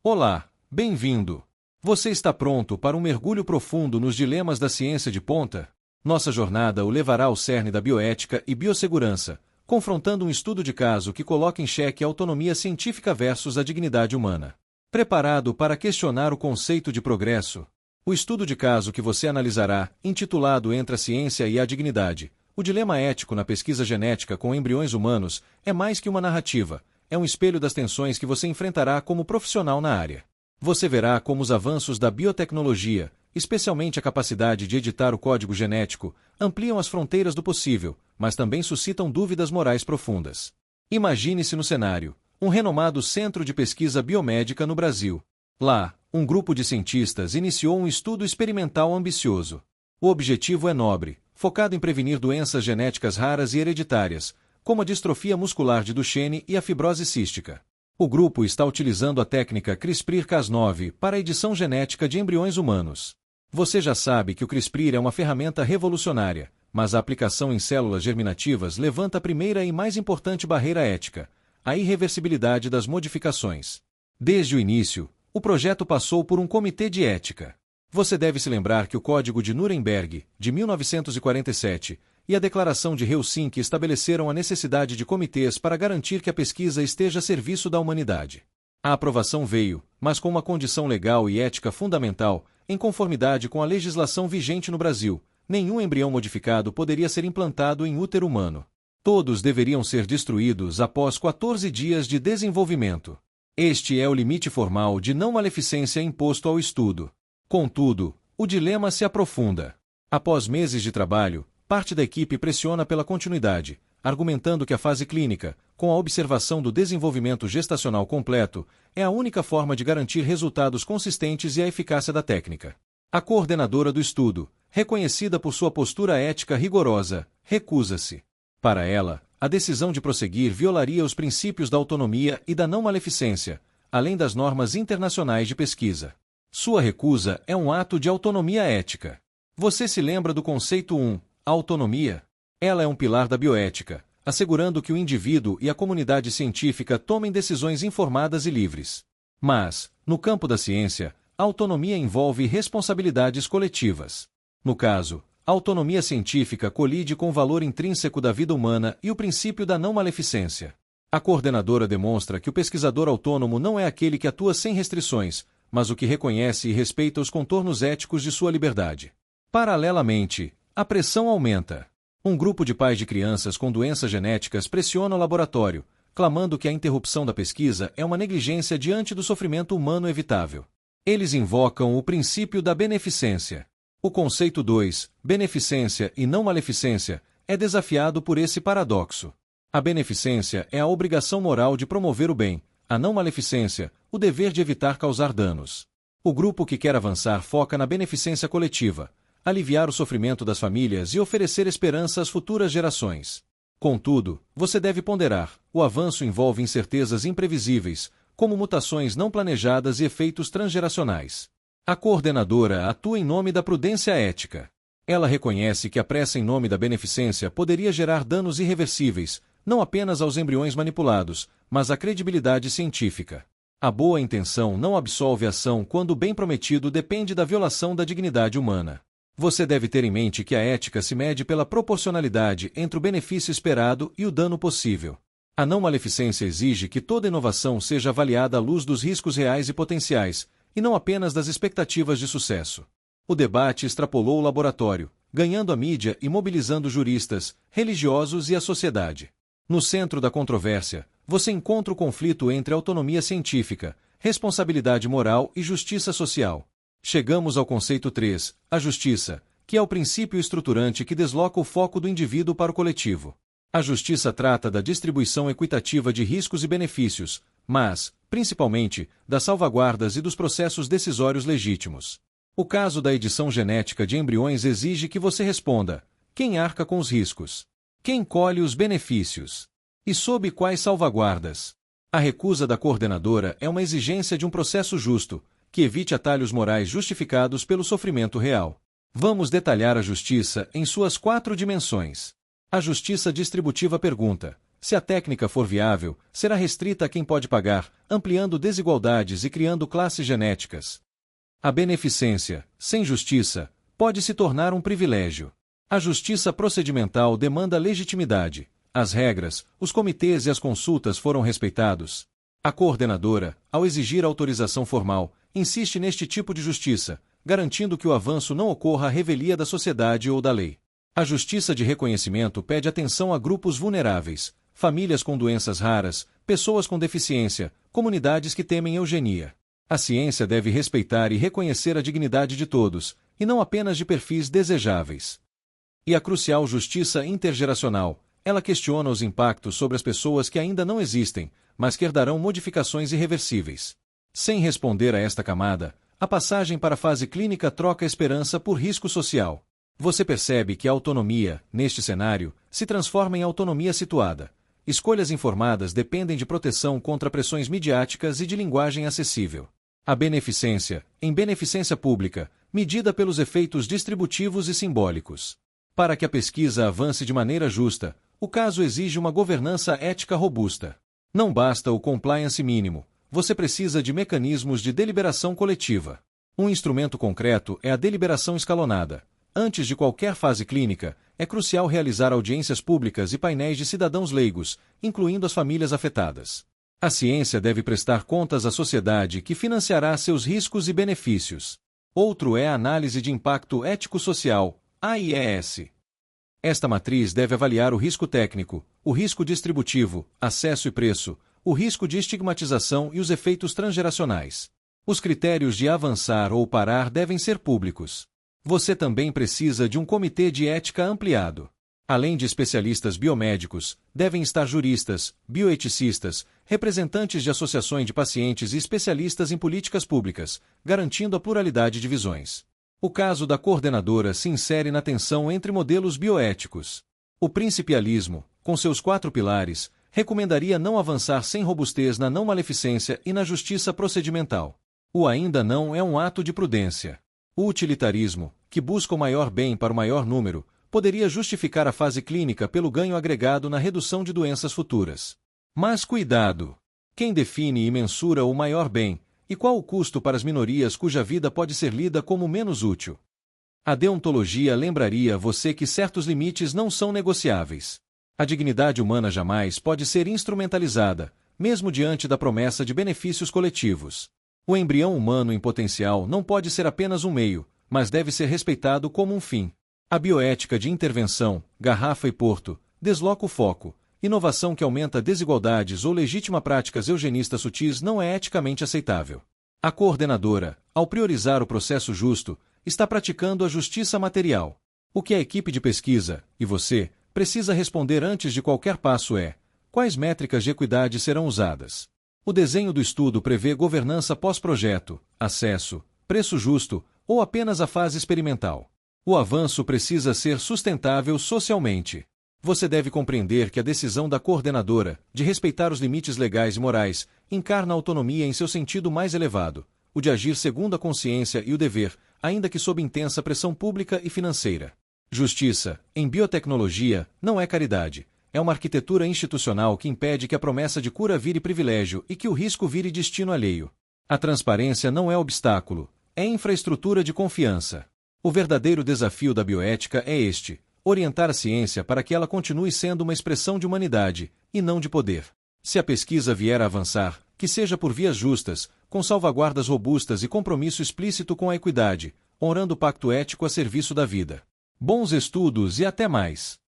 Olá, bem-vindo! Você está pronto para um mergulho profundo nos dilemas da ciência de ponta? Nossa jornada o levará ao cerne da bioética e biossegurança, confrontando um estudo de caso que coloca em xeque a autonomia científica versus a dignidade humana. Preparado para questionar o conceito de progresso? O estudo de caso que você analisará, intitulado Entre a Ciência e a Dignidade, o dilema ético na pesquisa genética com embriões humanos, é mais que uma narrativa. É um espelho das tensões que você enfrentará como profissional na área. Você verá como os avanços da biotecnologia, especialmente a capacidade de editar o código genético, ampliam as fronteiras do possível, mas também suscitam dúvidas morais profundas. Imagine-se no cenário: um renomado centro de pesquisa biomédica no Brasil. Lá, um grupo de cientistas iniciou um estudo experimental ambicioso. O objetivo é nobre, focado em prevenir doenças genéticas raras e hereditárias, como a distrofia muscular de Duchenne e a fibrose cística. O grupo está utilizando a técnica CRISPR-Cas9 para a edição genética de embriões humanos. Você já sabe que o CRISPR é uma ferramenta revolucionária, mas a aplicação em células germinativas levanta a primeira e mais importante barreira ética: a irreversibilidade das modificações. Desde o início, o projeto passou por um comitê de ética. Você deve se lembrar que o Código de Nuremberg, de 1947, e a Declaração de Helsinki estabeleceram a necessidade de comitês para garantir que a pesquisa esteja a serviço da humanidade. A aprovação veio, mas com uma condição legal e ética fundamental, em conformidade com a legislação vigente no Brasil: nenhum embrião modificado poderia ser implantado em útero humano. Todos deveriam ser destruídos após 14 dias de desenvolvimento. Este é o limite formal de não maleficência imposto ao estudo. Contudo, o dilema se aprofunda. Após meses de trabalho, parte da equipe pressiona pela continuidade, argumentando que a fase clínica, com a observação do desenvolvimento gestacional completo, é a única forma de garantir resultados consistentes e a eficácia da técnica. A coordenadora do estudo, reconhecida por sua postura ética rigorosa, recusa-se. Para ela, a decisão de prosseguir violaria os princípios da autonomia e da não maleficência, além das normas internacionais de pesquisa. Sua recusa é um ato de autonomia ética. Você se lembra do conceito 1, a autonomia? Ela é um pilar da bioética, assegurando que o indivíduo e a comunidade científica tomem decisões informadas e livres. Mas, no campo da ciência, a autonomia envolve responsabilidades coletivas. No caso, a autonomia científica colide com o valor intrínseco da vida humana e o princípio da não maleficência. A coordenadora demonstra que o pesquisador autônomo não é aquele que atua sem restrições, mas o que reconhece e respeita os contornos éticos de sua liberdade. Paralelamente, a pressão aumenta. Um grupo de pais de crianças com doenças genéticas pressiona o laboratório, clamando que a interrupção da pesquisa é uma negligência diante do sofrimento humano evitável. Eles invocam o princípio da beneficência. O conceito 2, beneficência e não maleficência, é desafiado por esse paradoxo. A beneficência é a obrigação moral de promover o bem, a não maleficência, o dever de evitar causar danos. O grupo que quer avançar foca na beneficência coletiva, aliviar o sofrimento das famílias e oferecer esperança às futuras gerações. Contudo, você deve ponderar: o avanço envolve incertezas imprevisíveis, como mutações não planejadas e efeitos transgeracionais. A coordenadora atua em nome da prudência ética. Ela reconhece que a pressa em nome da beneficência poderia gerar danos irreversíveis, não apenas aos embriões manipulados, mas à credibilidade científica. A boa intenção não absolve a ação quando o bem prometido depende da violação da dignidade humana. Você deve ter em mente que a ética se mede pela proporcionalidade entre o benefício esperado e o dano possível. A não maleficência exige que toda inovação seja avaliada à luz dos riscos reais e potenciais, e não apenas das expectativas de sucesso. O debate extrapolou o laboratório, ganhando a mídia e mobilizando juristas, religiosos e a sociedade. No centro da controvérsia, você encontra o conflito entre autonomia científica, responsabilidade moral e justiça social. Chegamos ao conceito 3, a justiça, que é o princípio estruturante que desloca o foco do indivíduo para o coletivo. A justiça trata da distribuição equitativa de riscos e benefícios, mas, principalmente, das salvaguardas e dos processos decisórios legítimos. O caso da edição genética de embriões exige que você responda: quem arca com os riscos? Quem colhe os benefícios? E sob quais salvaguardas? A recusa da coordenadora é uma exigência de um processo justo, que evite atalhos morais justificados pelo sofrimento real. Vamos detalhar a justiça em suas 4 dimensões. A justiça distributiva pergunta: Se a técnica for viável, será restrita a quem pode pagar, ampliando desigualdades e criando classes genéticas. A beneficência, sem justiça, pode se tornar um privilégio. A justiça procedimental demanda legitimidade. As regras, os comitês e as consultas foram respeitados. A coordenadora, ao exigir autorização formal, insiste neste tipo de justiça, garantindo que o avanço não ocorra à revelia da sociedade ou da lei. A justiça de reconhecimento pede atenção a grupos vulneráveis, famílias com doenças raras, pessoas com deficiência, comunidades que temem eugenia. A ciência deve respeitar e reconhecer a dignidade de todos, e não apenas de perfis desejáveis. E a crucial justiça intergeracional, ela questiona os impactos sobre as pessoas que ainda não existem, mas que herdarão modificações irreversíveis. Sem responder a esta camada, a passagem para a fase clínica troca esperança por risco social. Você percebe que a autonomia, neste cenário, se transforma em autonomia situada. Escolhas informadas dependem de proteção contra pressões midiáticas e de linguagem acessível. A beneficência, em beneficência pública, medida pelos efeitos distributivos e simbólicos. Para que a pesquisa avance de maneira justa, o caso exige uma governança ética robusta. Não basta o compliance mínimo, você precisa de mecanismos de deliberação coletiva. Um instrumento concreto é a deliberação escalonada. Antes de qualquer fase clínica, é crucial realizar audiências públicas e painéis de cidadãos leigos, incluindo as famílias afetadas. A ciência deve prestar contas à sociedade que financiará seus riscos e benefícios. Outro é a análise de impacto ético-social, AIES. Esta matriz deve avaliar o risco técnico, o risco distributivo, acesso e preço, o risco de estigmatização e os efeitos transgeracionais. Os critérios de avançar ou parar devem ser públicos. Você também precisa de um comitê de ética ampliado. Além de especialistas biomédicos, devem estar juristas, bioeticistas, representantes de associações de pacientes e especialistas em políticas públicas, garantindo a pluralidade de visões. O caso da coordenadora se insere na tensão entre modelos bioéticos. O principialismo, com seus 4 pilares, recomendaria não avançar sem robustez na não-maleficência e na justiça procedimental. O ainda não é um ato de prudência. O utilitarismo, que busca o maior bem para o maior número, poderia justificar a fase clínica pelo ganho agregado na redução de doenças futuras. Mas cuidado! Quem define e mensura o maior bem, e qual o custo para as minorias cuja vida pode ser lida como menos útil? A deontologia lembraria você que certos limites não são negociáveis. A dignidade humana jamais pode ser instrumentalizada, mesmo diante da promessa de benefícios coletivos. O embrião humano em potencial não pode ser apenas um meio, mas deve ser respeitado como um fim. A bioética de intervenção, garrafa e porto, desloca o foco. Inovação que aumenta desigualdades ou legitima práticas eugenistas sutis não é eticamente aceitável. A coordenadora, ao priorizar o processo justo, está praticando a justiça material. O que a equipe de pesquisa, e você, precisa responder antes de qualquer passo é: quais métricas de equidade serão usadas? O desenho do estudo prevê governança pós-projeto, acesso, preço justo, ou apenas a fase experimental. O avanço precisa ser sustentável socialmente. Você deve compreender que a decisão da coordenadora, de respeitar os limites legais e morais, encarna a autonomia em seu sentido mais elevado, o de agir segundo a consciência e o dever, ainda que sob intensa pressão pública e financeira. Justiça, em biotecnologia, não é caridade. É uma arquitetura institucional que impede que a promessa de cura vire privilégio e que o risco vire destino alheio. A transparência não é obstáculo, é infraestrutura de confiança. O verdadeiro desafio da bioética é este: orientar a ciência para que ela continue sendo uma expressão de humanidade, e não de poder. Se a pesquisa vier a avançar, que seja por vias justas, com salvaguardas robustas e compromisso explícito com a equidade, honrando o pacto ético a serviço da vida. Bons estudos e até mais!